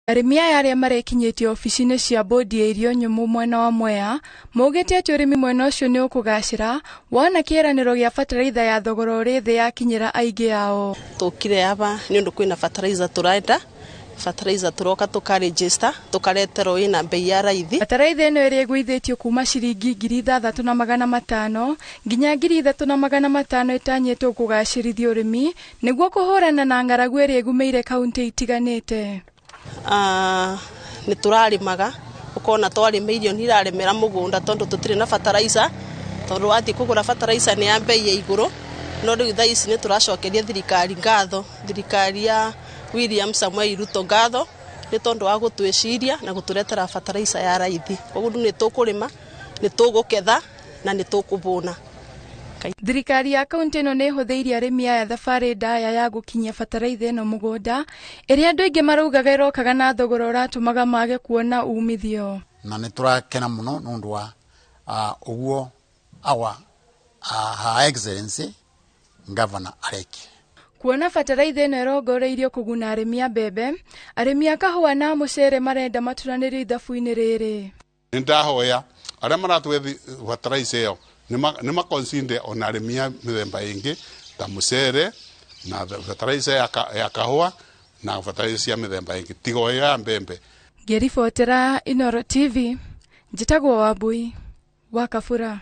Arĩmi aya arĩa marekinyĩtie ofici-inĩ cia bodi ya irio nyũmũ mwena wa Mwea maugĩte atĩ ũrĩmi mwena ũcio nĩ ũkũgacĩra wona kĩeranĩro gĩa bataraitha ya thogora ũrĩ thĩ yakinyĩra aingĩ ao. Tũkire hapa nĩ ũndũ kwĩna bataraitha tũrenda, bataraitha tũroka tũka-register tũkareterwo ĩna bei ya raithi. Bataraitha ĩno ĩrĩa ĩgũithĩtio kuma ciringi 3,500 nginya 3,500 ĩtanyĩtwo kũgacĩrithia ũrĩmi nĩguo kũhũrana na ng'aragu ĩrĩa ĩgũmĩire kaunti itiganĩte. Nĩ tũrarĩmaga ũkona twarĩma irio nĩ iraremera mũgũnda tondũ tũtirĩ na bataraitha, tondũ wathiĩ kũgũra bataraitha nĩ ya bei ya igũrũ. No rĩu thaa ici nĩ tũracokeria thirikari ngatho, thirikari ya William Samoei Ruto ngatho nĩ tondũ wa gũtwĩciria na gũtũretera bataraitha ya raithi. Koguo nĩ tũkũrĩma, nĩ tũgũketha na nĩ tũkũbũna. Thirikari ya kaunti ĩno nĩ ĩhũthĩirie arĩmi aya thabarĩ ndaya ya gũkinyia bataraitha ĩno mũgũnda, ĩrĩa andũ aingĩ maraugaga ĩrokaga na thogora ũratũmaga mage kuona umithio. Na nĩ tũrakena mũno nĩ ũndũ wa ũguo Her Excellency Governor areki. Kuona bataraitha ĩno ĩrongoreirio kũguna arĩmi a mbembe, arĩmi a kahũa na mũcere marenda maturanĩrio ithabu-inĩ rĩrĩ. Nĩ ndahoya arĩa maratũhe bataraitha ĩyo nĩ makonsinde ona arĩmi a mĩthemba ĩngĩ ta mũcere na bataraitha ya kahũa na bataraitha cia mĩthemba ĩngĩ tiga ya mbembe. Ngĩribotera Inooro TV, njĩtagwo Wambui wa Kabura.